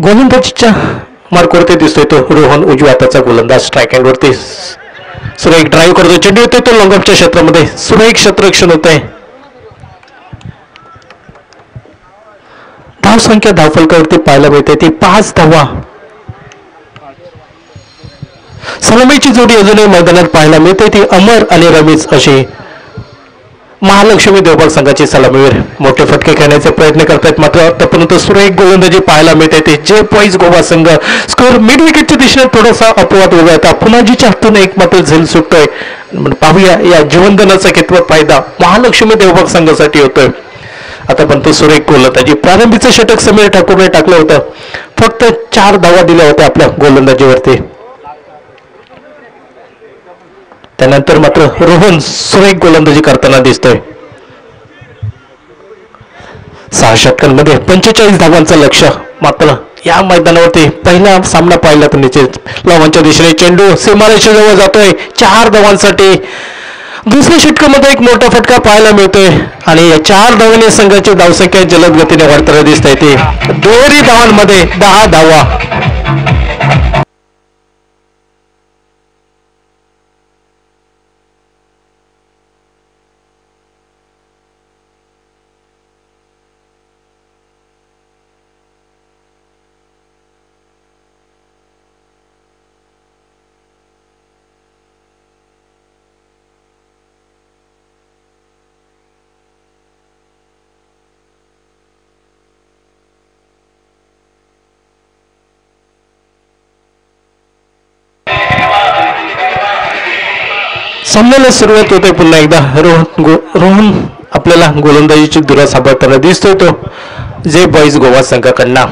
गोलंदाजीच्या मार्कवरती दिसतोय तो रोहन उजव्या हाताचा गोलंदाज स्ट्राईक हँड वरती सुरेख ड्राईव्ह करतो, चेंडू येतोय तो लॉंगऑफच्या क्षेत्रामध्ये, सुरेख क्षेत्ररक्षण होत आहे. धाव संख्या धावफलकावरती पाहायला मिळते ती 5 धावा. सलामीची जोडी अजूनही मैदानात पाहायला मिळते ती अमर आणि रमेश अशी. महालक्ष्मी देवबाग संघाची सलामीवीर मोठे फटके खेळण्याचे प्रयत्न करतात, मात्र आतापर्यंत सुरेख गोलंदाजी पाहायला मिळते ते जे पॉईज गोवा संघ. स्कोर मिड विकेटच्या दिशेने थोडासा अपवाद वगळता पुन्हाजीच्या हातून एक मात्र झेल सुटतोय. पाहूया या जीवनदानाचा कितपत फायदा महालक्ष्मी देवबाग संघासाठी होतोय. आतापर्यंत सुरेख गोलंदाजी. प्रारंभीचं षटक समीर ठाकूरने टाकलं होतं, फक्त 4 धावा दिल्या होत्या आपल्या गोलंदाजीवरती. त्यानंतर मात्र रोहन सुरेख गोलंदाजी करताना दिसतोय. 6 षटकांमध्ये 45 धावांचं लक्ष्य. मात्र या मैदानावरती पहिला सामना पाहिला तर निश्चित लॉंगच्या दिशेने चेंडू सीमारेषेजवळ जातोय 4 धावांसाठी. दुसऱ्या षटकामध्ये एक मोठा फटका पाहायला मिळतोय आणि या 4 धावांनी संघाची धावसंख्या जलद गतीने वाढताना दिसत आहे. ती दुहेरी धावांमध्ये 10 धावा. सामन्याला सुरुवात होते पुन्हा एकदा. रोहन आपल्याला गोलंदाजीची धुरा सांभाळताना दिसतोय तो जे बॉईज गोवा संघाकडनं.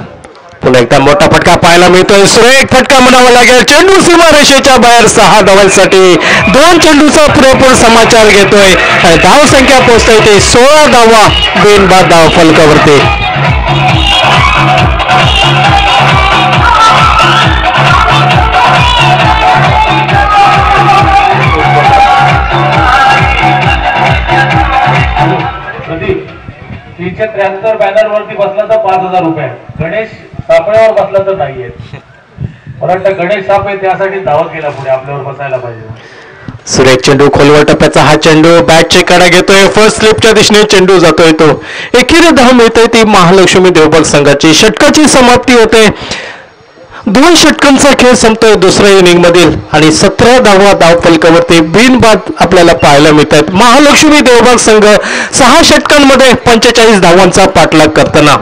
पुन्हा एकदा मोठा फटका पाहायला मिळतोय, सुरेख फटका म्हणावा लागेल. चेंडू सीमारेषेच्या बाहेर 6 धावांसाठी. 2 चेंडूचा पुरेपूर समाचार घेतोय आणि धाव संख्या पोहोचते ते 16 धावा बिनबाद धाव फलकावरती. प्रदीप 373 बॅनर वरती बसला तर 5,000 रुपये. गणेश सापळ्यावर बसला तर नाहीये. मला वाटतं गणेश सापळे त्यासाठी धावा केला पुढे आपल्यावर बसायला पाहिजे. सुरेख चेंडू खोलवर टप्प्याचा हा चेंडू बॅटचे कडा घेतोय, फर्स्ट स्लिपच्या दिशेने चेंडू जातोय तो. एकेरी धाव मिळते ती महालक्ष्मी देवबाग संघाची. षटकाची समाप्ती होते. 2 षटकांचा खेळ संपतोय दुसऱ्या इनिंग मधील आणि 17 धावा धाव फलकावरती बिनबाद आपल्याला पाहायला मिळतात. महालक्ष्मी देवबाग संघ 6 षटकांमध्ये 45 धावांचा पाठलाग करताना.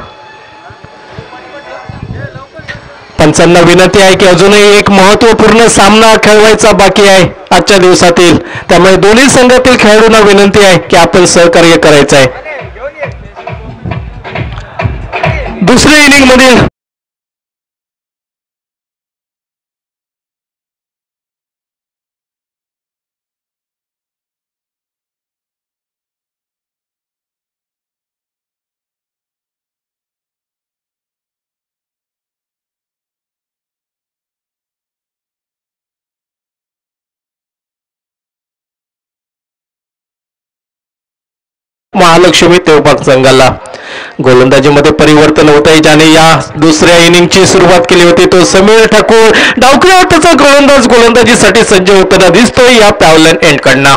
पंचांना विनंती आहे की अजूनही एक महत्वपूर्ण सामना खेळवायचा बाकी आहे आजच्या दिवसातील. त्यामुळे दोन्ही संघातील खेळाडूंना विनंती आहे की आपण सहकार्य करायचं आहे. दुसऱ्या इनिंग मधील महालक्ष्मी देवबाग संघाला गोलंदाजीमध्ये परिवर्तन होत आहे. ज्याने या दुसऱ्या इनिंगची सुरुवात केली होती तो समीर ठाकूर. डावखऱ्या हाताचा गोलंदाजीसाठी सज्ज होताना दिसतोय या पॅव्हलन एंडकडनं.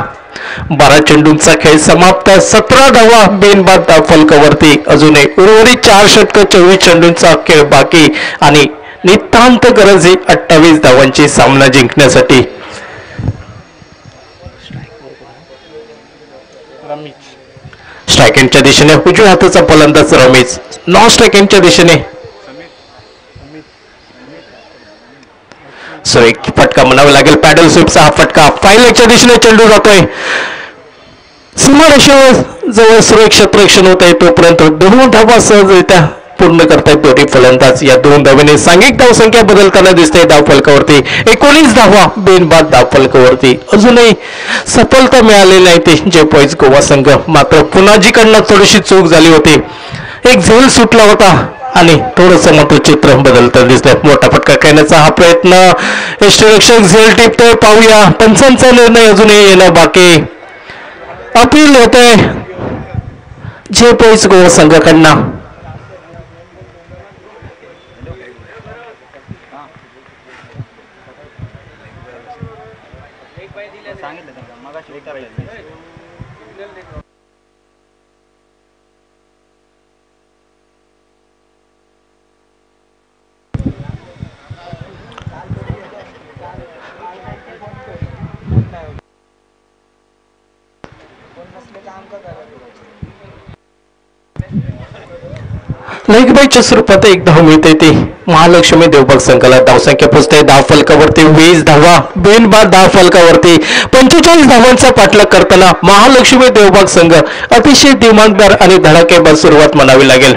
12 चेंडूंचा खेळ समाप्त. 17 धावा बिनबाद धाव फलकावरती. अजूनही उर्वरित 4 षटक 24 चेंडूंचा खेळ बाकी आणि नितांत गरज ही 28 धावांची सामना जिंकण्यासाठी. स्ट्रायकेंडच्या दिशेने उजव्या हाताचा फलंदाज रमेश. नॉन स्ट्रायकेंडच्या दिशेने सुरेख फटका म्हणावा लागेल. पॅडल स्वीपचा हा फटका. फायलेगच्या दिशेने चेंडू जातोय. सीमारेषेवर जवळ सुरेख क्षेत्ररक्षण होत आहे तोपर्यंत 2 धावा सहजरित्या पूर्ण करतायत दोन्ही फलंदाज. या 2 धावेने सांघिक धावसंख्या बदलताना दिसते धाव फलकावरती. 19 धावा बिनबाद धाव फलकावरती. अजूनही सफलता मिळालेली नाही ते जे पॉईज गोवा संघ. मात्र पुन्हाजीकडनं थोडीशी चूक झाली होती. एक झेल सुटला होता आणि थोडस मात्र चित्र बदलताना दिसतंय. मोठा फटका खेळण्याचा हा प्रयत्न. यष्टीरक्षक झेल टिपतोय. पाहूया पंचांचा निर्णय अजूनही येणं बाकी. अपील होतंय. जे पोईस गोवा संघाकडनं सांगितलं त्यांना मगाशी विचारलं लेगबाईच्या स्वरूपात एक धाव मिळते ती महालक्ष्मी देवबाग संघाला. धावसंख्या पोचते धाव फलकावरती 20 धावा, बिनबाद धाव फलकावरती 45 धावांचा पाठलाग करताना महालक्ष्मी देवबाग संघ अतिशय दिमागदार आणि धडाकेबाज सुरुवात म्हणावी लागेल.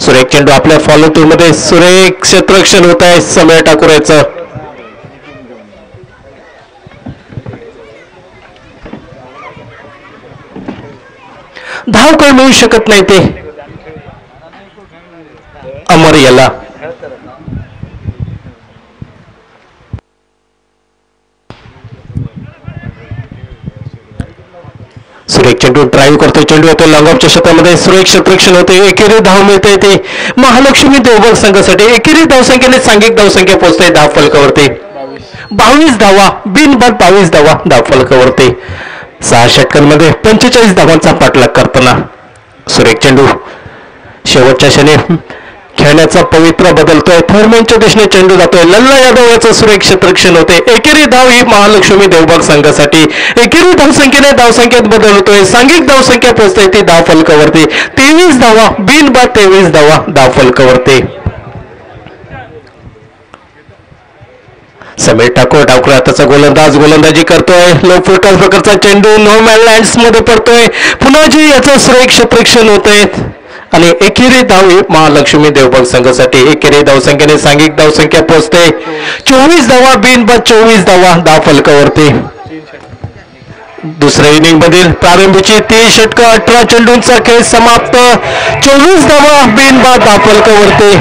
सुरेख चेंडू आपल्या फॉलो टूर मध्ये सुरेख क्षेत्ररक्षण होत आहे समय ठाकूरचं. धाव काही मिळू शकत नाही ते अमर याला. सुरेख चेंडू ड्राईव्ह करतो, चेंडू येतो लॉंगऑफच्या क्षेत्रामध्ये, सुरेख क्षेत्ररक्षण होते, एकेरी धाव मिळते ते महालक्ष्मी देवबाग संघासाठी. एकेरी धावसंख्येने सांघिक धावसंख्या पोहोचते धाव फलकावरती 22 धावा, बिनबाद 22 धावा धाव फलकावरती. 6 षटकांमध्ये 45 धावांचा पाठलाग करताना सुरेख चेंडू शेवटच्या क्षणी खेळण्याचा पवित्रा बदलतोय. थर्डमॅनच्या दिशेने चेंडू जातोय, लल्ला यादव याचं सुरेख क्षेत्ररक्षण होते. एकेरी धाव ही महालक्ष्मी देवबाग संघासाठी. एकेरी धावसंख्येने धावसंख्येत बदल होतोय, सांघिक धावसंख्या पोहोचते ती धाव फलकावरती 23 धावा, बिनबाद 23 धावा धाव फलकावरती. समीर ठाकूर डावकर आताचा गोलंदाजी करतोय. लो फुलटॉस प्रकारचा चेंडू नो मॅन लँड्स मध्ये पडतोय. पुन्हा जी याचं सुरेख क्षेत्ररक्षण होतंय आणि एकेरी धाव महालक्ष्मी देवबाग संघासाठी. एकेरी धावसंख्येने सांघिक धावसंख्या पोहोचते 24 धावा, बिनबाद 24 धावा धाव फलकावरती. दुसऱ्या इनिंग मधील प्रारंभीची 30 षटकं 18 चेंडूंचा खेळ समाप्त. 24 धावा, बिनबाद धाव फलकावरती.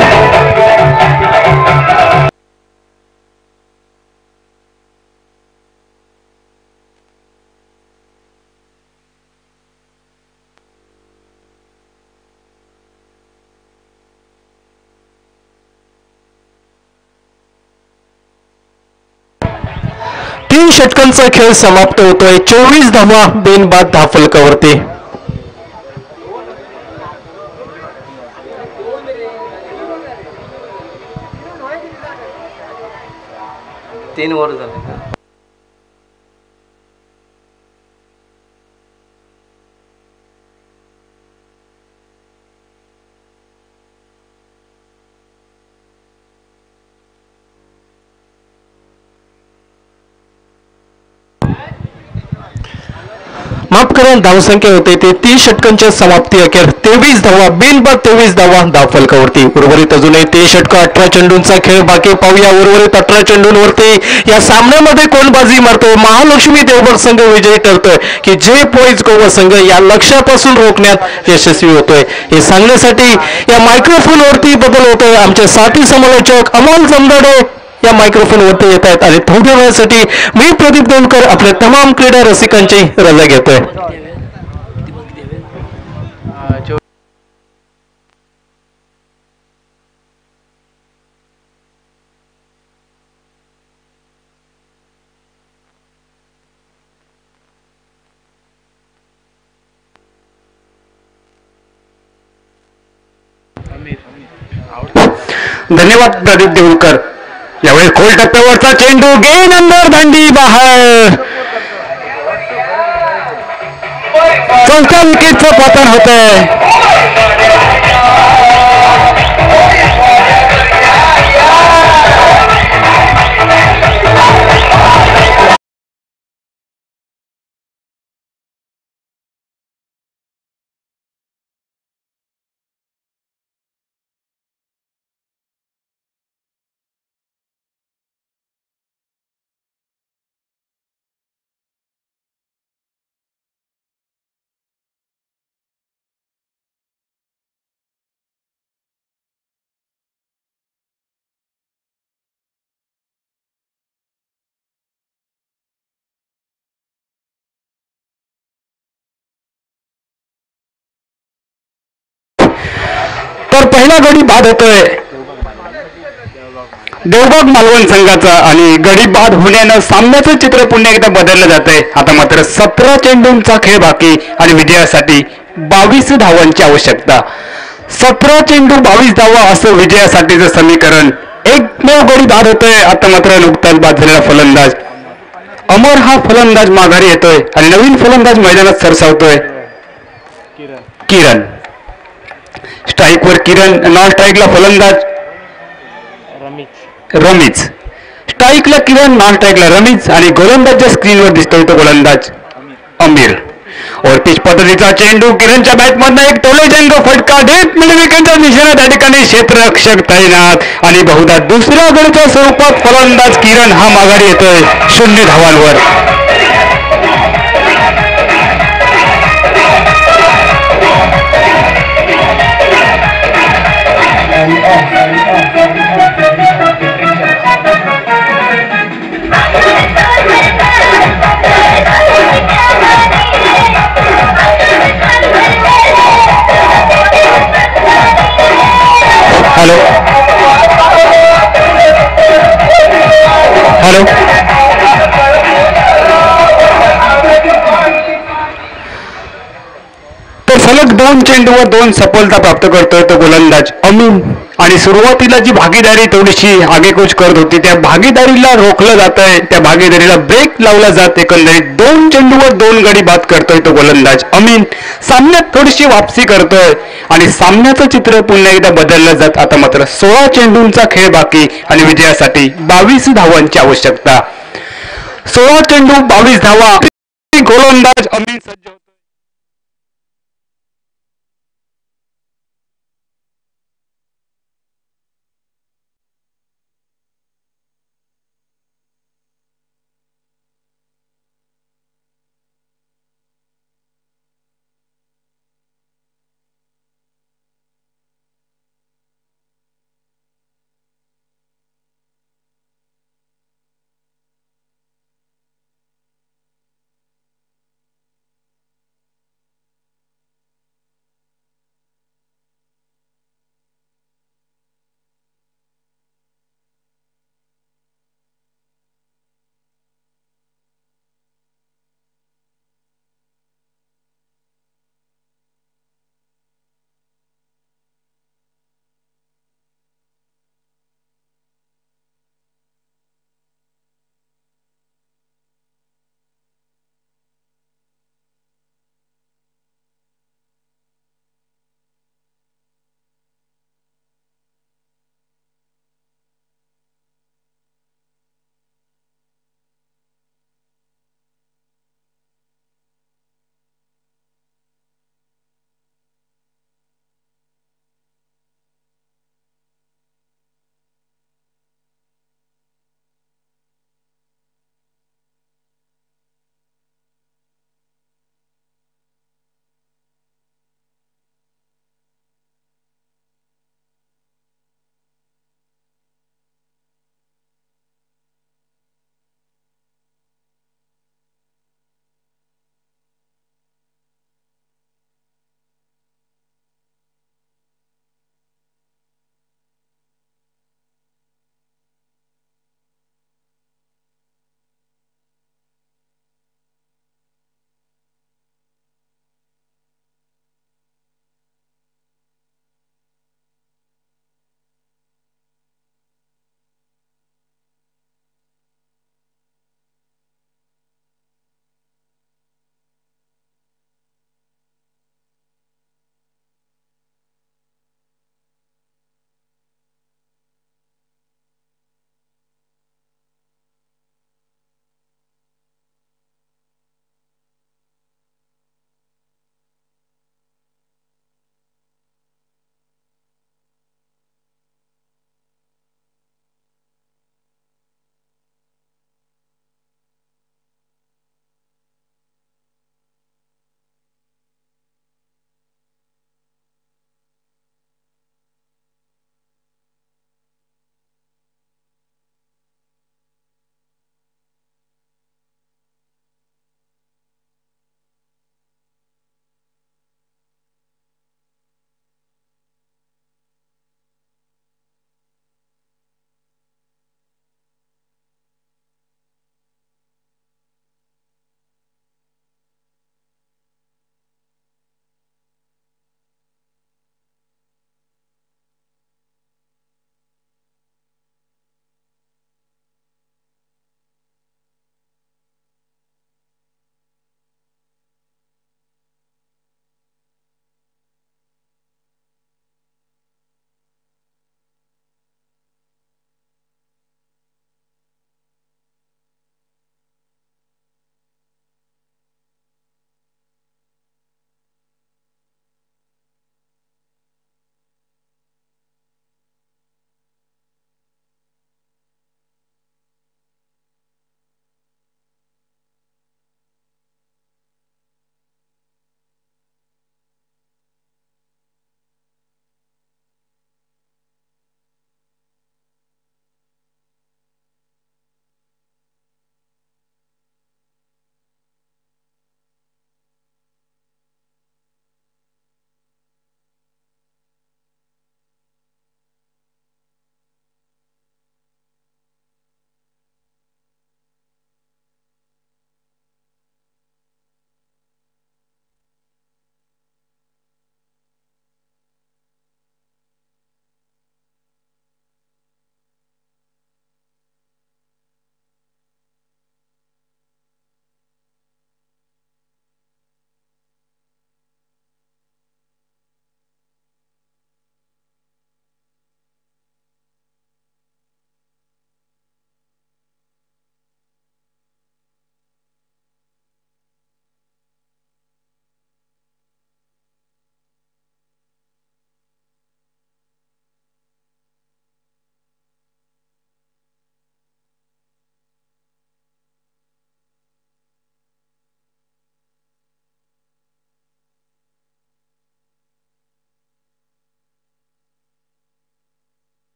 षटकांचा खेळ समाप्त होतोय 24 धावा, बिनबाद धाव फलकावरती. तीन ओव्हर झाले. माफ करून धावसंख्या होते ते 30 षटकांच्या समाप्ती अखेर 23 धावा, बिनबाद 23 धावा धाव फलकावरती. उर्वरित अजूनही 30 षटकं 18 चेंडूंचा खेळ बाकी. पाहूया उर्वरित 18 चेंडूंवरती या सामन्यामध्ये कोण बाजी मारतोय. महालक्ष्मी देवबाग संघ विजयी ठरतोय की जे पोईज गोवा संघ या लक्ष्यापासून रोखण्यात यशस्वी होतोय. हे सांगण्यासाठी या मायक्रोफोनवरती बदल होतोय. आमचे साथी समालोचक अमोल जमदाडे या मायक्रोफोनवरती येत आहेत आणि थोड्या वेळासाठी मी प्रदीप दोनकर आपल्या तमाम क्रीडा रसिकांची रजा घेतोय. धन्यवाद प्रदीप देऊळकर. यावेळी खोल टप्प्यावरचा चेंडू गेन अंदर, दांडी बाहेर. चौथ्या विकेटचं पतन होतंय. तर पहिला गडी बाद होतोय देवबाग मालवण संघाचा आणि गडी बाद होण्यानं सामन्याचं चित्र पुन्हा एकदा बदललं जातंय. आता मात्र 17 चेंडूंचा खेळ बाकी आणि विजयासाठी 22 धावांची आवश्यकता. 17 चेंडू 22 धावा असं विजयासाठीचं समीकरण. एकमेव गडी बाद होतोय. आता मात्र नुकताच बाद झालेला फलंदाज अमर हा फलंदाज माघारी येतोय आणि नवीन फलंदाज मैदानात सरसावतोय किरण. स्ट्राईकवर किरण, नॉन स्ट्राईकला फलंदाज रमीज. स्ट्राईकला किरण, नॉन स्ट्राईकला रमीज आणि गोलंदाजच्या स्क्रीनवर दिसतोय तो गोलंदाज अमीर. और पिच पद्धतीचा चेंडू किरणच्या बॅटमधनं एक टोलेजंग फटका देत मिडविकेटच्या निशाणा त्या ठिकाणी क्षेत्ररक्षक तैनात आणि बहुधा दुसऱ्या गडीच्या स्वरूपात फलंदाज किरण हा माघारी येतोय 0 धावांवर. हॅलो हॅलो तर सलग 2 चेंडूवर 2 सफलता प्राप्त करतोय तो गोलंदाज अमीन. आणि सुरुवातीला जी भागीदारी थोडीशी आगेकूच करत होती त्या भागीदारीला रोखलं जात आहे, त्या भागीदारीला ब्रेक लावला जात. एकंदरीत 2 चेंडूवर 2 गडी बाद करतोय तो गोलंदाज अमीन. सामन्यात थोडीशी वापसी करतोय आणि सामन्याचं चित्र पुन्हा एकदा बदललं जात. आता मात्र 16 चेंडूंचा खेळ बाकी आणि विजयासाठी 22 धावांची आवश्यकता. 16 चेंडू 22 धावा. गोलंदाज अमीन सज्ज होतो.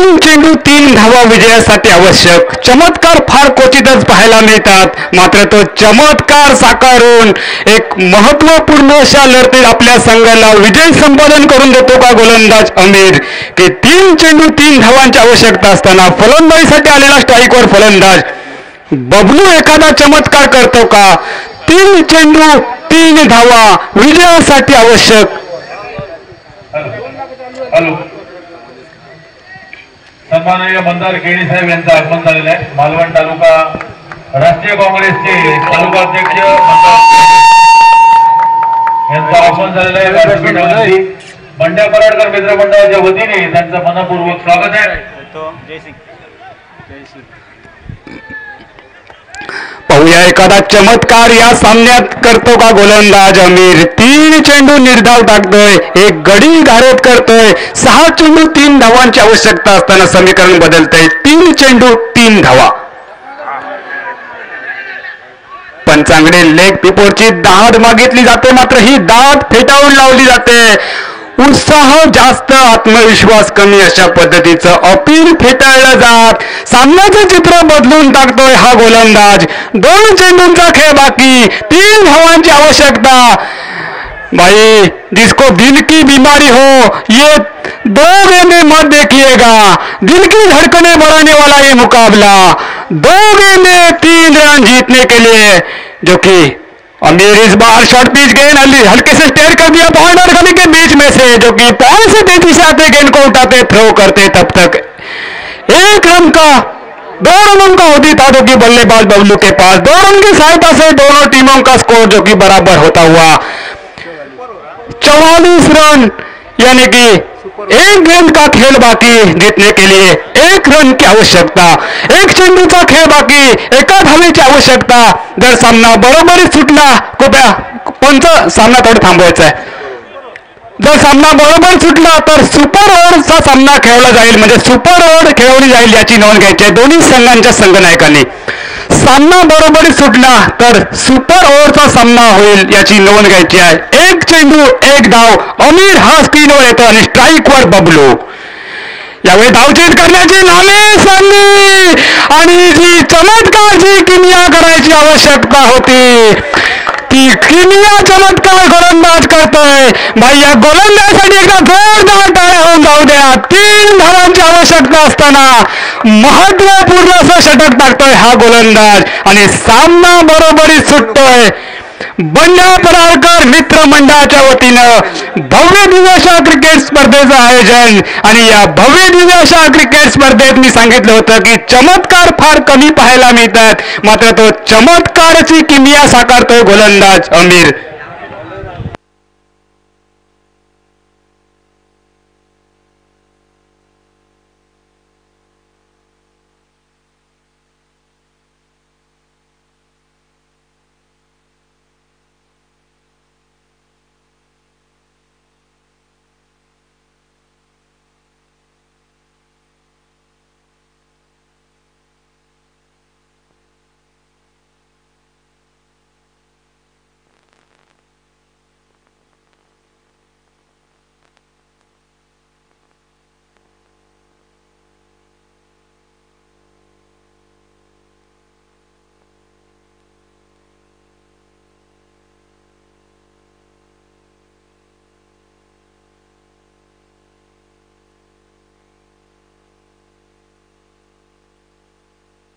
3 चेंडू 3 धावा विजयासाठी आवश्यक. चमत्कार फार क्वचितच पाहायला मिळतात, मात्र तो चमत्कार साकारून एक महत्वपूर्ण अशा लढतीत आपल्या संघाला विजय संपादन करून देतो का गोलंदाज अमीर, की 3 चेंडू 3 धावांची आवश्यकता असताना फलंदाजीसाठी आलेला स्ट्राईकवर फलंदाज बबलू एखादा चमत्कार करतो का? 3 चेंडू 3 धावा विजयासाठी आवश्यक. हॅलो, सन्माननीय मंदार केणी साहेब यांचं आगमन झालेलं आहे. मालवण तालुका राष्ट्रीय काँग्रेसचे तालुका अध्यक्ष यांचं आगमन झालेलं आहे. व्यासपीठावरती बंड्या पराडकर मित्र मंडळाच्या वतीने त्यांचं मनपूर्वक स्वागत आहे. पाहूया एखादा चमत्कार या सामन्यात करतो का गोलंदाज अमीर. 3 चेंडू निर्धाव टाकतोय, एक गडी धारत करतोय. 6 चेंडू 3 धावांची आवश्यकता असताना समीकरण बदलतंय. 3 चेंडू 3 धावा. पंचांगडे लेग पिपोरची दाद मागितली जाते, मात्र ही दाद फेटाळून लावली जाते. उत्साह जास्त, आत्मविश्वास कमी अशा पद्धतीचं अपील फेटाळलं जात सामन्याचं चित्र बदलून टाकतोय हा गोलंदाज. 2 चेंडूंचा खेळ बाकी, 3 धावांची आवश्यकता. भाई जिसको दिल की बीमारी हो ये 2 गेंदें मत देखिएगा, दिल की धड़कने बढ़ाने वाला ये मुकाबला. 2 गेंदें 3 रन जीतने के लिए, जो कि अमीर इस बार शॉर्ट पिच गेंद हल्के से स्टेयर कर दिया पॉइंट और गली के बीच में से, जो कि पॉइंट से तेजी से आते गेंद को उठाते थ्रो करते. तब तक 1 रन का 2 रनों का होती था, जो कि बल्लेबाज बबलू के पास 2 रन की सहायता से दोनों टीमों का स्कोर जो कि बराबर होता हुआ 44 रन, यानी कि 1 गेंद का खेल बाकी जीतने के लिए 1 रन की आवश्यकता. 1 चेंडूचा खेळ बाकी, 1 धावेची आवश्यकता. जर सामना बरोबरीत सुटला, कृपया पंच सामना थोडं थांबवायचा आहे. जर सामना बरोबर सुटला तर सुपर ओव्हरचा सामना खेळला जाईल, म्हणजे सुपर ओव्हर खेळवली जाईल याची नोंद घ्यायची आहे दोन्ही संघांच्या संघनायकांनी. सामना बरोबरीत सुटला तर सुपर ओव्हरचा सामना होईल याची नोंद घ्यायची आहे. 1 चेंडू 1 धाव. अमीर हा स्क्रीनवर येतो आणि स्ट्राईकवर बबलू. यावेळी धावचीत करण्याची नामे संधी आणि जी चमत्कारची किमया करायची आवश्यकता होती ती किमया चमत्कार गोलंदाज करतोय. भाई या गोलंदाजासाठी एकदा जोरदार टाळ्या होऊन जाऊ द्या. 3 धावांची आवश्यकता असताना महत्वपूर्ण असं षटक टाकतोय हा गोलंदाज आणि सामना बरोबरीत सुटतोय. बंड्या पराडकर मित्र मंडळाच्या वतीनं भव्य दिव्य अशा क्रिकेट स्पर्धेचं आयोजन आणि या भव्य दिव्य अशा क्रिकेट स्पर्धेत मी सांगितलं होतं की चमत्कार फार कमी पाहायला मिळतात, मात्र तो चमत्काराची किमया साकारतोय गोलंदाज अमीर.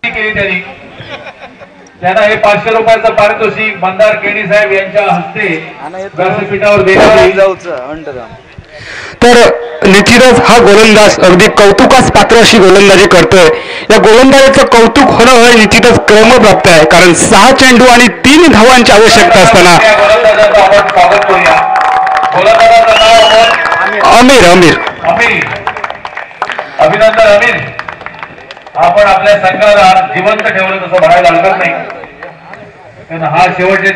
केली त्यांना हे 500 रुपयाचं पारितोषिक मंदार केणी साहेब यांच्या हस्ते व्यासपीठावर देण्यात. तर निश्चितच हा गोलंदाज अगदी कौतुकास पात्र अशी गोलंदाजी करतोय. या गोलंदाजीचं कौतुक होणं हे निश्चितच क्रमप्राप्त आहे, कारण 6 चेंडू आणि 3 धावांची आवश्यकता असताना अमीर अभिनंदन अमीर. आपण आपल्या संघाला जिवंत ठेवलं तसं म्हणायला हरकत नाही, कारण हा शेवटचे